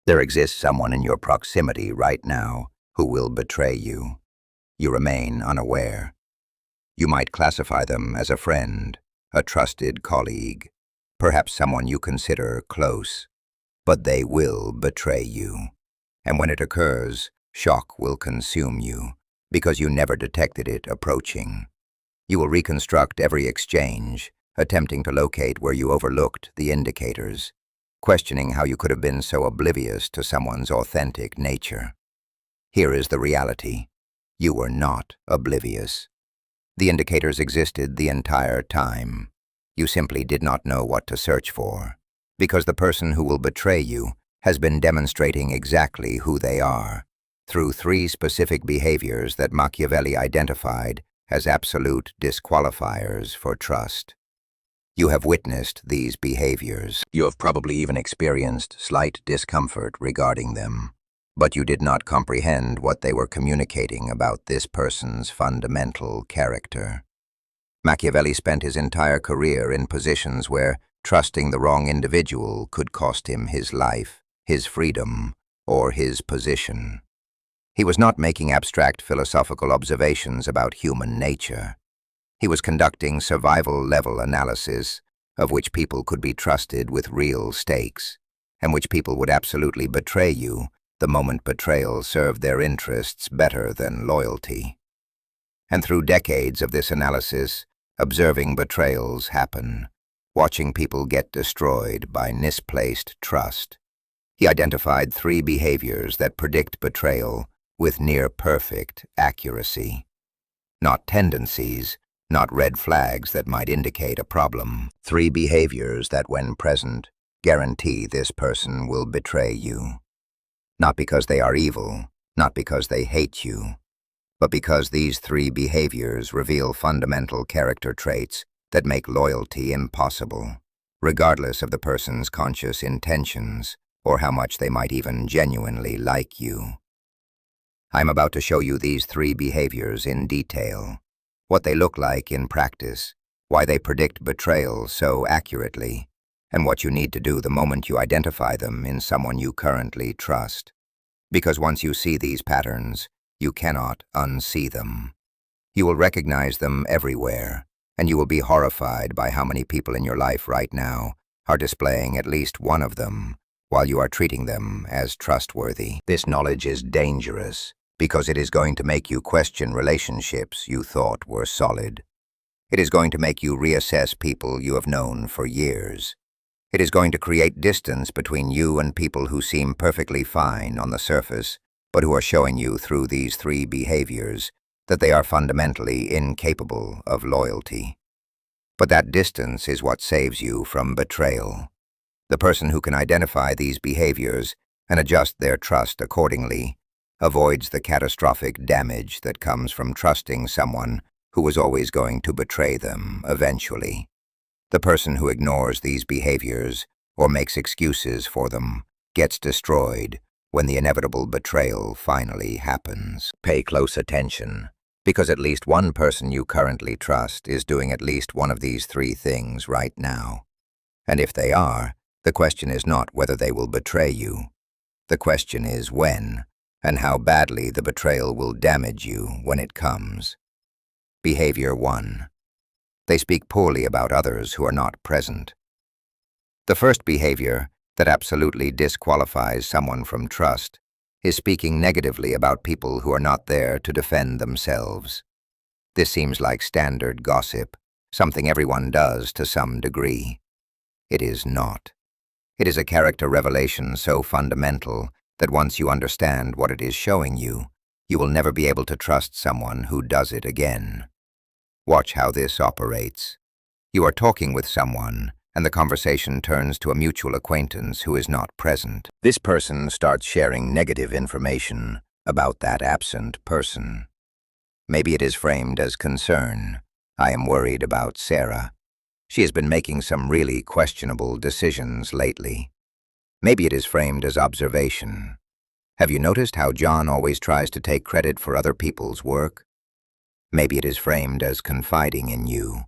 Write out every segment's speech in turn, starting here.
There exists someone in your proximity right now who will betray you. You remain unaware. You might classify them as a friend, a trusted colleague, perhaps someone you consider close, but they will betray you. And when it occurs, shock will consume you because you never detected it approaching. You will reconstruct every exchange, attempting to locate where you overlooked the indicators, questioning how you could have been so oblivious to someone's authentic nature. Here is the reality. You were not oblivious. The indicators existed the entire time. You simply did not know what to search for, because the person who will betray you has been demonstrating exactly who they are, through 3 specific behaviors that Machiavelli identified as absolute disqualifiers for trust. You have witnessed these behaviors. You have probably even experienced slight discomfort regarding them, but you did not comprehend what they were communicating about this person's fundamental character. Machiavelli spent his entire career in positions where trusting the wrong individual could cost him his life, his freedom, or his position. He was not making abstract philosophical observations about human nature. He was conducting survival-level analysis of which people could be trusted with real stakes, and which people would absolutely betray you the moment betrayal served their interests better than loyalty. And through decades of this analysis, observing betrayals happen, watching people get destroyed by misplaced trust, he identified 3 behaviors that predict betrayal with near-perfect accuracy. Not tendencies, not red flags that might indicate a problem. 3 behaviors that, when present, guarantee this person will betray you. Not because they are evil, not because they hate you, but because these 3 behaviors reveal fundamental character traits that make loyalty impossible, regardless of the person's conscious intentions or how much they might even genuinely like you. I'm about to show you these 3 behaviors in detail, what they look like in practice, why they predict betrayal so accurately, and what you need to do the moment you identify them in someone you currently trust. Because once you see these patterns, you cannot unsee them. You will recognize them everywhere, and you will be horrified by how many people in your life right now are displaying at least one of them while you are treating them as trustworthy. This knowledge is dangerous because it is going to make you question relationships you thought were solid. It is going to make you reassess people you have known for years. It is going to create distance between you and people who seem perfectly fine on the surface, but who are showing you through these 3 behaviors that they are fundamentally incapable of loyalty. But that distance is what saves you from betrayal. The person who can identify these behaviors and adjust their trust accordingly avoids the catastrophic damage that comes from trusting someone who is always going to betray them eventually. The person who ignores these behaviors or makes excuses for them gets destroyed when the inevitable betrayal finally happens. Pay close attention, because at least one person you currently trust is doing at least one of these 3 things right now. And if they are, the question is not whether they will betray you. The question is when, and how badly the betrayal will damage you when it comes. Behavior 1. They speak poorly about others who are not present. The first behavior that absolutely disqualifies someone from trust is speaking negatively about people who are not there to defend themselves. This seems like standard gossip, something everyone does to some degree. It is not. It is a character revelation so fundamental that once you understand what it is showing you, you will never be able to trust someone who does it again. Watch how this operates. You are talking with someone, and the conversation turns to a mutual acquaintance who is not present. This person starts sharing negative information about that absent person. Maybe it is framed as concern. I am worried about Sarah. She has been making some really questionable decisions lately. Maybe it is framed as observation. Have you noticed how John always tries to take credit for other people's work? Maybe it is framed as confiding in you.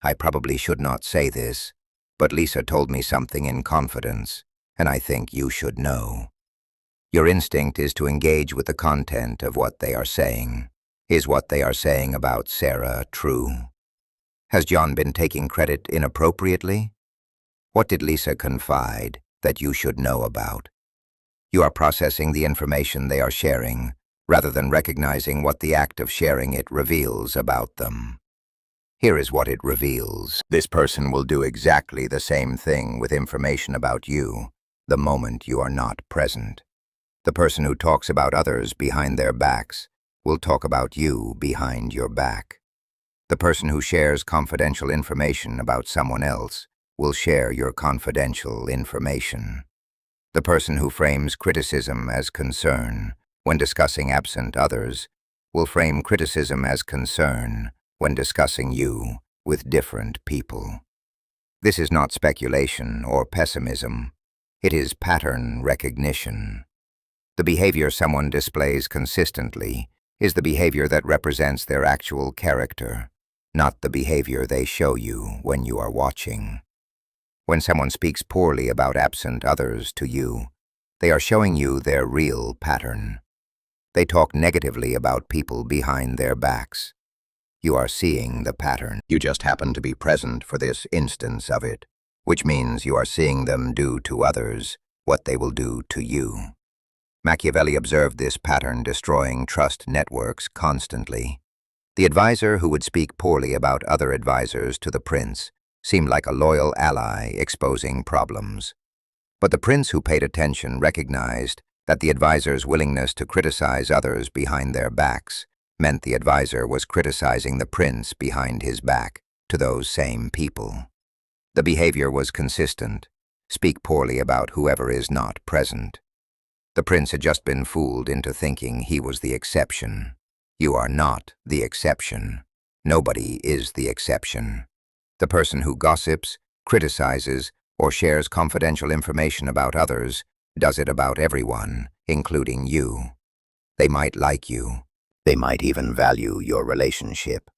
I probably should not say this, but Lisa told me something in confidence, and I think you should know. Your instinct is to engage with the content of what they are saying. Is what they are saying about Sarah true? Has John been taking credit inappropriately? What did Lisa confide that you should know about? You are processing the information they are sharing, rather than recognizing what the act of sharing it reveals about them. Here is what it reveals. This person will do exactly the same thing with information about you the moment you are not present. The person who talks about others behind their backs will talk about you behind your back. The person who shares confidential information about someone else will share your confidential information. The person who frames criticism as concern when discussing absent others will frame criticism as concern when discussing you with different people. This is not speculation or pessimism. It is pattern recognition. The behavior someone displays consistently is the behavior that represents their actual character, not the behavior they show you when you are watching. When someone speaks poorly about absent others to you, they are showing you their real pattern. They talk negatively about people behind their backs. You are seeing the pattern. You just happen to be present for this instance of it, which means you are seeing them do to others what they will do to you. Machiavelli observed this pattern destroying trust networks constantly. The advisor who would speak poorly about other advisors to the prince seemed like a loyal ally exposing problems. But the prince who paid attention recognized that the advisor's willingness to criticize others behind their backs meant the advisor was criticizing the prince behind his back to those same people. The behavior was consistent. Speak poorly about whoever is not present. The prince had just been fooled into thinking he was the exception. You are not the exception. Nobody is the exception. The person who gossips, criticizes, or shares confidential information about others does it about everyone, including you. They might like you. They might even value your relationship.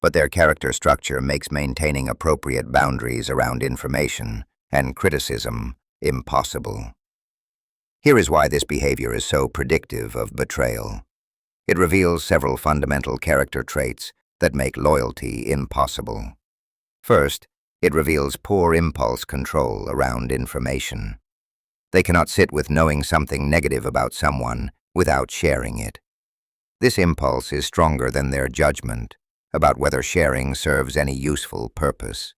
But their character structure makes maintaining appropriate boundaries around information and criticism impossible. Here is why this behavior is so predictive of betrayal. It reveals several fundamental character traits that make loyalty impossible. First, it reveals poor impulse control around information. They cannot sit with knowing something negative about someone without sharing it. This impulse is stronger than their judgment about whether sharing serves any useful purpose.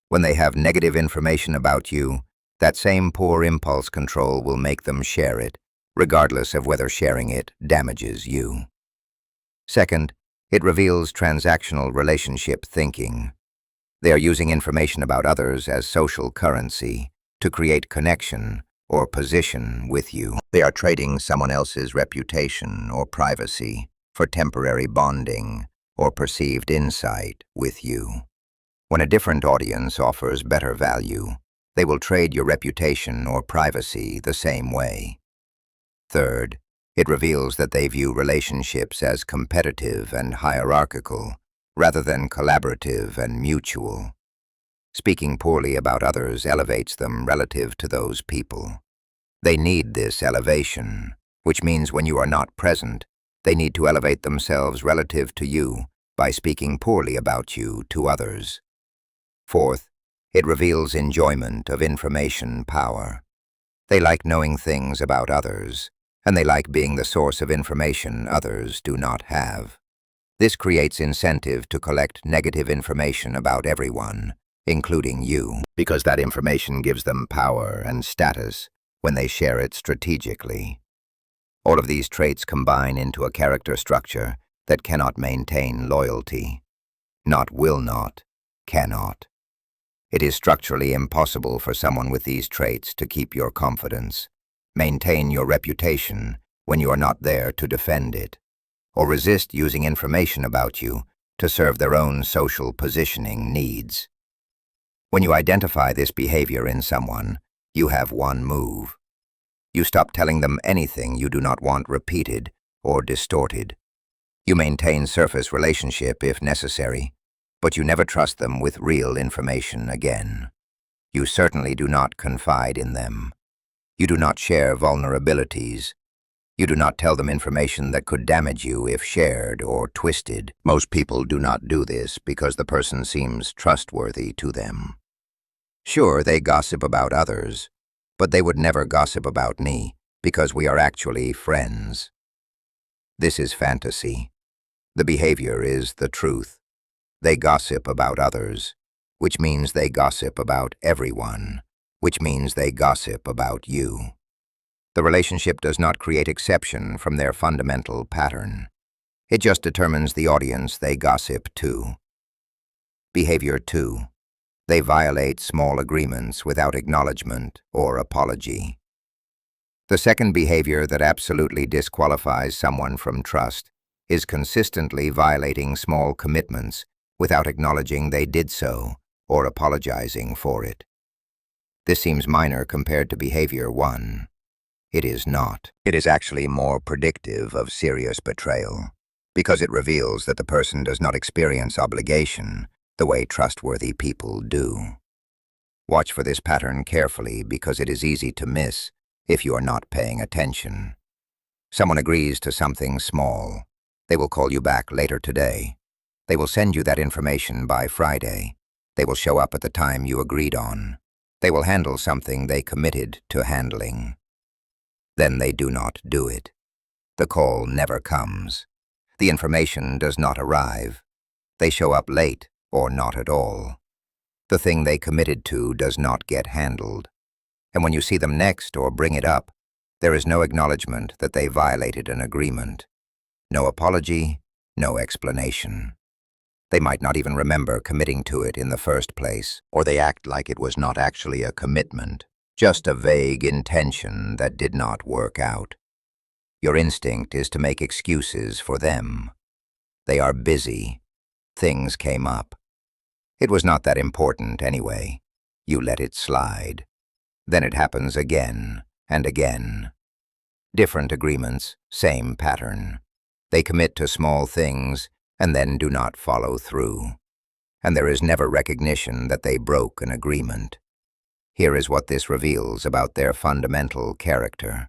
When they have negative information about you, that same poor impulse control will make them share it, regardless of whether sharing it damages you. Second, it reveals transactional relationship thinking. They are using information about others as social currency to create connection or position with you. They are trading someone else's reputation or privacy for temporary bonding or perceived insight with you. When a different audience offers better value, they will trade your reputation or privacy the same way. Third, it reveals that they view relationships as competitive and hierarchical, rather than collaborative and mutual. Speaking poorly about others elevates them relative to those people. They need this elevation, which means when you are not present, they need to elevate themselves relative to you by speaking poorly about you to others. Fourth, it reveals enjoyment of information power. They like knowing things about others, and they like being the source of information others do not have. This creates incentive to collect negative information about everyone, including you, because that information gives them power and status when they share it strategically. All of these traits combine into a character structure that cannot maintain loyalty. Not will not, cannot. It is structurally impossible for someone with these traits to keep your confidence, maintain your reputation when you are not there to defend it, or resist using information about you to serve their own social positioning needs. When you identify this behavior in someone, you have one move. You stop telling them anything you do not want repeated or distorted. You maintain surface relationship if necessary, but you never trust them with real information again. You certainly do not confide in them. You do not share vulnerabilities. You do not tell them information that could damage you if shared or twisted. Most people do not do this because the person seems trustworthy to them. Sure, they gossip about others, but they would never gossip about me because we are actually friends. This is fantasy. The behavior is the truth. They gossip about others, which means they gossip about everyone, which means they gossip about you. The relationship does not create exception from their fundamental pattern. It just determines the audience they gossip to. Behavior 2. They violate small agreements without acknowledgement or apology. The second behavior that absolutely disqualifies someone from trust is consistently violating small commitments without acknowledging they did so or apologizing for it. This seems minor compared to behavior 1. It is not. It is actually more predictive of serious betrayal, because it reveals that the person does not experience obligation the way trustworthy people do. Watch for this pattern carefully because it is easy to miss if you are not paying attention. Someone agrees to something small. They will call you back later today. They will send you that information by Friday. They will show up at the time you agreed on. They will handle something they committed to handling. Then they do not do it. The call never comes. The information does not arrive. They show up late or not at all. The thing they committed to does not get handled. And when you see them next or bring it up, there is no acknowledgement that they violated an agreement. No apology, no explanation. They might not even remember committing to it in the first place, or they act like it was not actually a commitment, just a vague intention that did not work out. Your instinct is to make excuses for them. They are busy. Things came up. It was not that important anyway. You let it slide. Then it happens again and again. Different agreements, same pattern. They commit to small things and then do not follow through. And there is never recognition that they broke an agreement. Here is what this reveals about their fundamental character.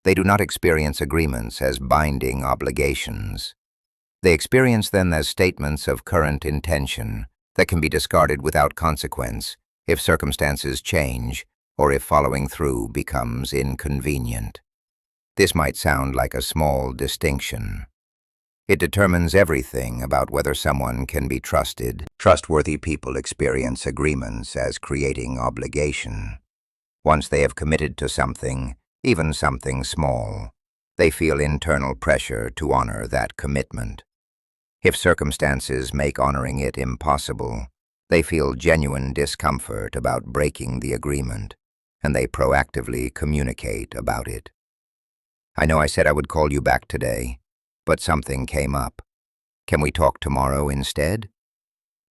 They do not experience agreements as binding obligations. They experience them as statements of current intention that can be discarded without consequence if circumstances change or if following through becomes inconvenient. This might sound like a small distinction. It determines everything about whether someone can be trusted. Trustworthy people experience agreements as creating obligation. Once they have committed to something, even something small, they feel internal pressure to honor that commitment. If circumstances make honoring it impossible, they feel genuine discomfort about breaking the agreement, and they proactively communicate about it. I know I said I would call you back today, but something came up. Can we talk tomorrow instead?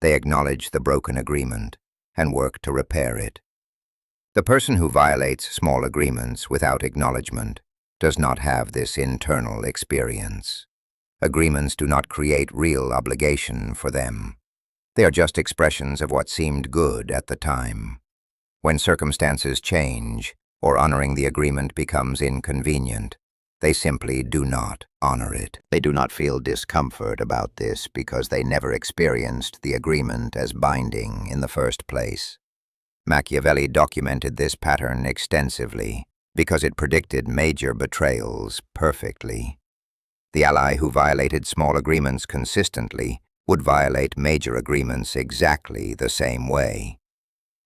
They acknowledge the broken agreement and work to repair it. The person who violates small agreements without acknowledgement does not have this internal experience. Agreements do not create real obligation for them. They are just expressions of what seemed good at the time. When circumstances change or honoring the agreement becomes inconvenient, they simply do not honor it. They do not feel discomfort about this because they never experienced the agreement as binding in the first place. Machiavelli documented this pattern extensively because it predicted major betrayals perfectly. The ally who violated small agreements consistently would violate major agreements exactly the same way.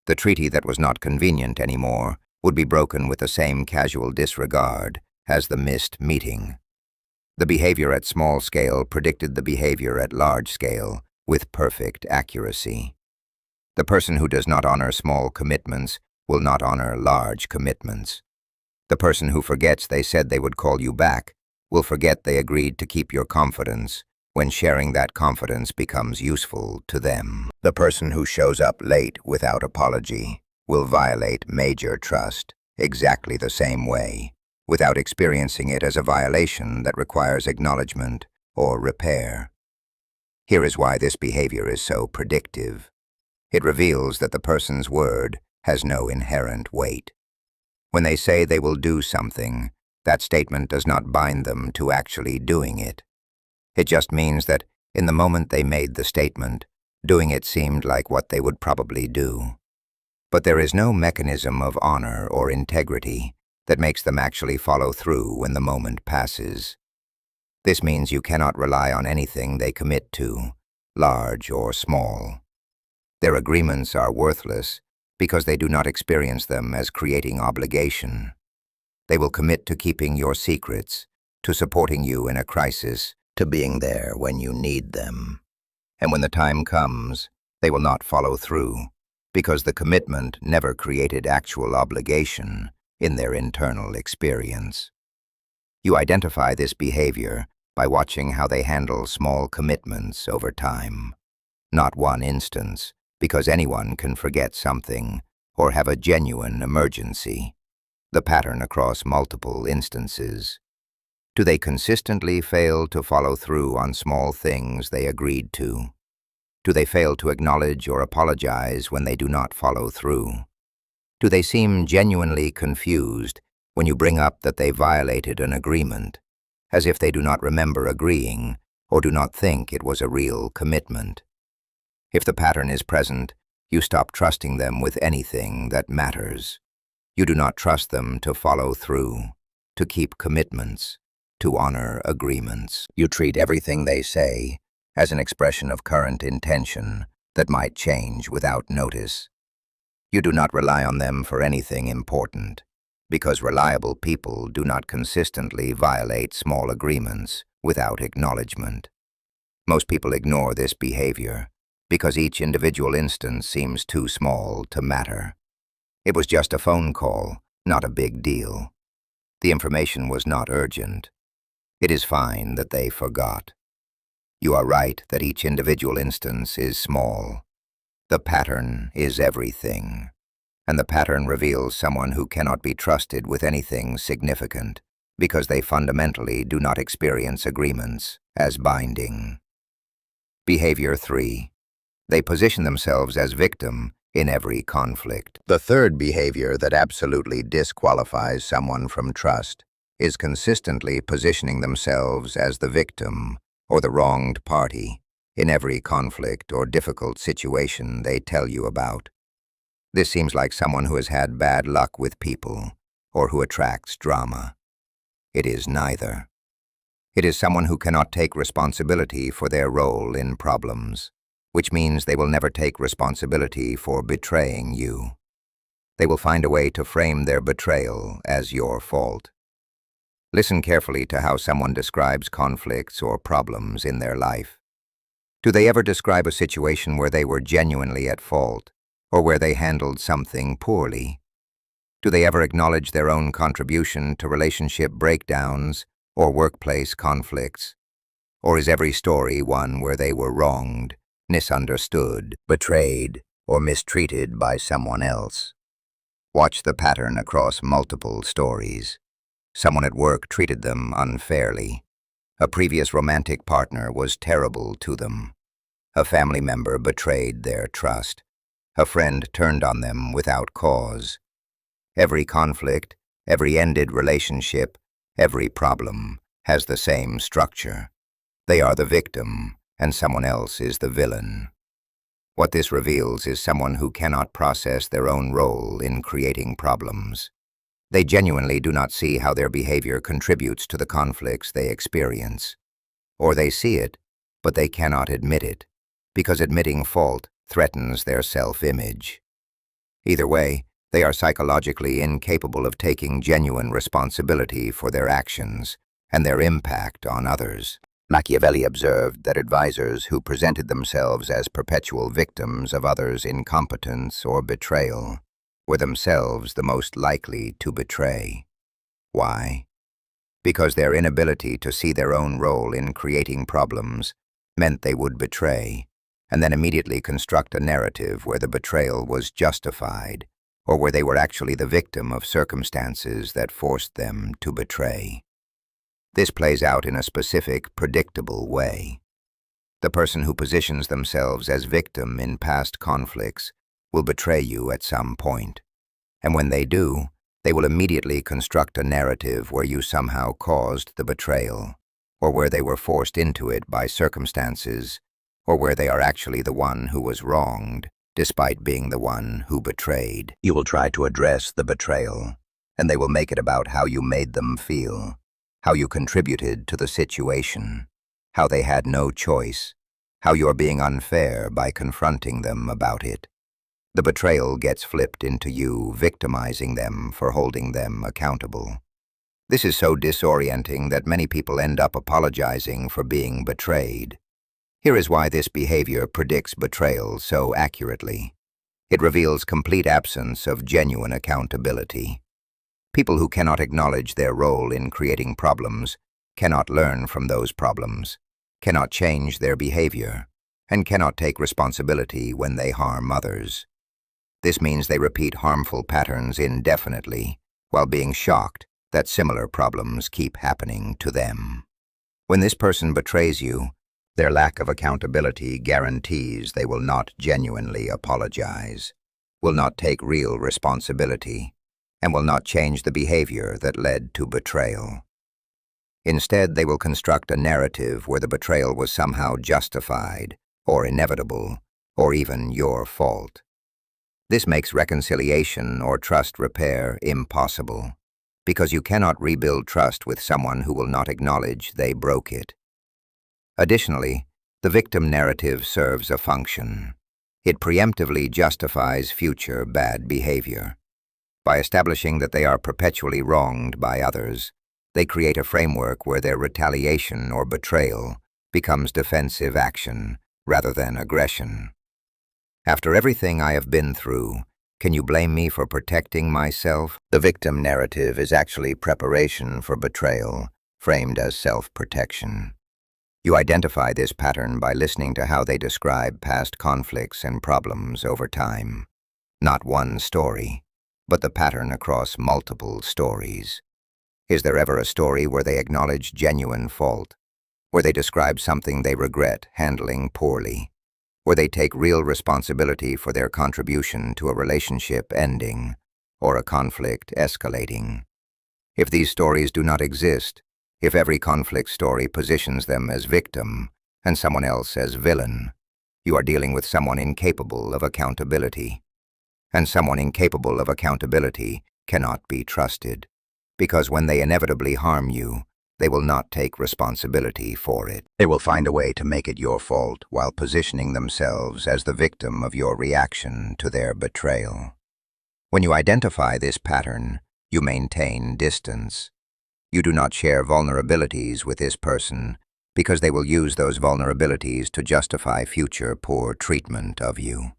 The treaty that was not convenient anymore would be broken with the same casual disregard as the missed meeting. The behavior at small scale predicted the behavior at large scale with perfect accuracy. The person who does not honor small commitments will not honor large commitments. The person who forgets they said they would call you back will forget they agreed to keep your confidence when sharing that confidence becomes useful to them. The person who shows up late without apology will violate major trust exactly the same way, without experiencing it as a violation that requires acknowledgement or repair. Here is why this behavior is so predictive. It reveals that the person's word has no inherent weight. When they say they will do something, that statement does not bind them to actually doing it. It just means that in the moment they made the statement, doing it seemed like what they would probably do. But there is no mechanism of honor or integrity that makes them actually follow through when the moment passes. This means you cannot rely on anything they commit to, large or small. Their agreements are worthless because they do not experience them as creating obligation. They will commit to keeping your secrets, to supporting you in a crisis, to being there when you need them. And when the time comes, they will not follow through, because the commitment never created actual obligation in their internal experience. You identify this behavior by watching how they handle small commitments over time. Not one instance, because anyone can forget something or have a genuine emergency. The pattern across multiple instances. Do they consistently fail to follow through on small things they agreed to? Do they fail to acknowledge or apologize when they do not follow through? Do they seem genuinely confused when you bring up that they violated an agreement, as if they do not remember agreeing or do not think it was a real commitment? If the pattern is present, you stop trusting them with anything that matters. You do not trust them to follow through, to keep commitments, to honor agreements. You treat everything they say as an expression of current intention that might change without notice. You do not rely on them for anything important, because reliable people do not consistently violate small agreements without acknowledgement. Most people ignore this behavior because each individual instance seems too small to matter. It was just a phone call, not a big deal. The information was not urgent. It is fine that they forgot. You are right that each individual instance is small. The pattern is everything, and the pattern reveals someone who cannot be trusted with anything significant because they fundamentally do not experience agreements as binding. Behavior 3. They position themselves as victim in every conflict. The third behavior that absolutely disqualifies someone from trust is consistently positioning themselves as the victim or the wronged party in every conflict or difficult situation they tell you about. This seems like someone who has had bad luck with people or who attracts drama. It is neither. It is someone who cannot take responsibility for their role in problems, which means they will never take responsibility for betraying you. They will find a way to frame their betrayal as your fault. Listen carefully to how someone describes conflicts or problems in their life. Do they ever describe a situation where they were genuinely at fault, or where they handled something poorly? Do they ever acknowledge their own contribution to relationship breakdowns or workplace conflicts? Or is every story one where they were wronged, misunderstood, betrayed, or mistreated by someone else? Watch the pattern across multiple stories. Someone at work treated them unfairly. A previous romantic partner was terrible to them. A family member betrayed their trust. A friend turned on them without cause. Every conflict, every ended relationship, every problem has the same structure. They are the victim, and someone else is the villain. What this reveals is someone who cannot process their own role in creating problems. They genuinely do not see how their behavior contributes to the conflicts they experience. Or they see it, but they cannot admit it, because admitting fault threatens their self-image. Either way, they are psychologically incapable of taking genuine responsibility for their actions and their impact on others. Machiavelli observed that advisors who presented themselves as perpetual victims of others' incompetence or betrayal were themselves the most likely to betray. Why? Because their inability to see their own role in creating problems meant they would betray, and then immediately construct a narrative where the betrayal was justified, or where they were actually the victim of circumstances that forced them to betray. This plays out in a specific, predictable way. The person who positions themselves as victim in past conflicts will betray you at some point, and when they do, They will immediately construct a narrative where you somehow caused the betrayal, or where they were forced into it by circumstances, or where they are actually the one who was wronged, despite being the one who betrayed. You will try to address the betrayal, and they will make it about how you made them feel, how you contributed to the situation, how they had no choice, how you're being unfair by confronting them about it. The betrayal gets flipped into you victimizing them for holding them accountable. This is so disorienting that many people end up apologizing for being betrayed. Here is why this behavior predicts betrayal so accurately. It reveals complete absence of genuine accountability. People who cannot acknowledge their role in creating problems cannot learn from those problems, cannot change their behavior, and cannot take responsibility when they harm others. This means they repeat harmful patterns indefinitely, while being shocked that similar problems keep happening to them. When this person betrays you, their lack of accountability guarantees they will not genuinely apologize, will not take real responsibility, and will not change the behavior that led to betrayal. Instead, they will construct a narrative where the betrayal was somehow justified, or inevitable, or even your fault. This makes reconciliation or trust repair impossible, because you cannot rebuild trust with someone who will not acknowledge they broke it. Additionally, the victim narrative serves a function. It preemptively justifies future bad behavior. By establishing that they are perpetually wronged by others, they create a framework where their retaliation or betrayal becomes defensive action rather than aggression. After everything I have been through, can you blame me for protecting myself? The victim narrative is actually preparation for betrayal, framed as self-protection. You identify this pattern by listening to how they describe past conflicts and problems over time. Not one story, but the pattern across multiple stories. Is there ever a story where they acknowledge genuine fault, where they describe something they regret handling poorly, where they take real responsibility for their contribution to a relationship ending or a conflict escalating? If these stories do not exist, if every conflict story positions them as victim and someone else as villain, you are dealing with someone incapable of accountability. And someone incapable of accountability cannot be trusted, because when they inevitably harm you, they will not take responsibility for it. They will find a way to make it your fault while positioning themselves as the victim of your reaction to their betrayal. When you identify this pattern, you maintain distance. You do not share vulnerabilities with this person because they will use those vulnerabilities to justify future poor treatment of you.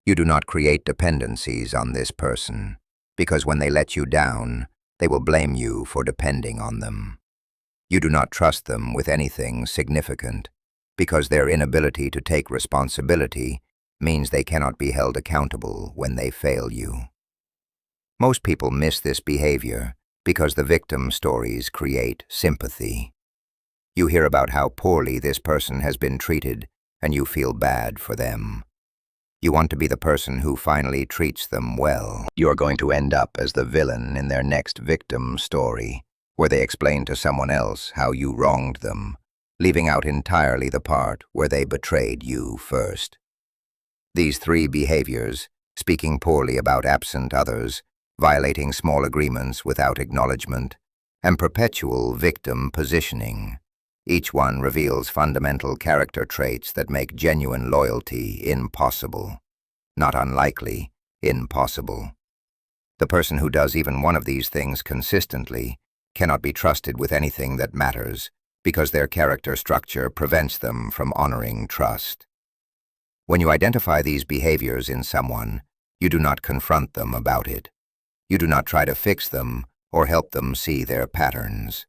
You do not create dependencies on this person because when they let you down, they will blame you for depending on them. You do not trust them with anything significant because their inability to take responsibility means they cannot be held accountable when they fail you. Most people miss this behavior because the victim stories create sympathy. You hear about how poorly this person has been treated and you feel bad for them. You want to be the person who finally treats them well. You are going to end up as the villain in their next victim story, where they explain to someone else how you wronged them, leaving out entirely the part where they betrayed you first. These three behaviors, speaking poorly about absent others, violating small agreements without acknowledgement, and perpetual victim positioning, each one reveals fundamental character traits that make genuine loyalty impossible. Not unlikely, impossible. The person who does even one of these things consistently cannot be trusted with anything that matters because their character structure prevents them from honoring trust. When you identify these behaviors in someone, you do not confront them about it. You do not try to fix them or help them see their patterns.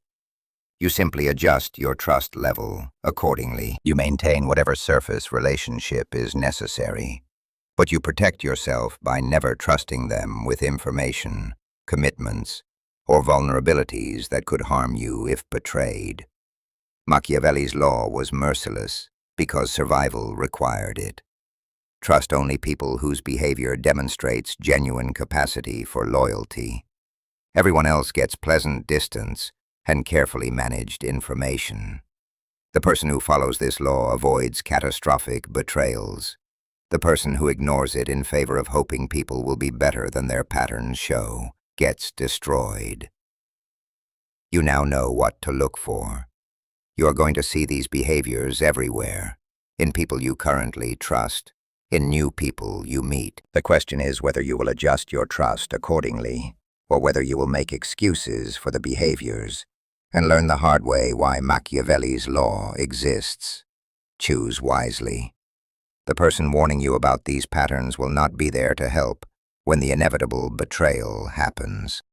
You simply adjust your trust level accordingly. You maintain whatever surface relationship is necessary, but you protect yourself by never trusting them with information, commitments, or vulnerabilities that could harm you if betrayed. Machiavelli's law was merciless because survival required it. Trust only people whose behavior demonstrates genuine capacity for loyalty. Everyone else gets pleasant distance and carefully managed information. The person who follows this law avoids catastrophic betrayals. The person who ignores it in favor of hoping people will be better than their patterns show gets destroyed. You now know what to look for. You are going to see these behaviors everywhere, in people you currently trust, in new people you meet. The question is whether you will adjust your trust accordingly, or whether you will make excuses for the behaviors and learn the hard way why Machiavelli's law exists. Choose wisely. The person warning you about these patterns will not be there to help when the inevitable betrayal happens.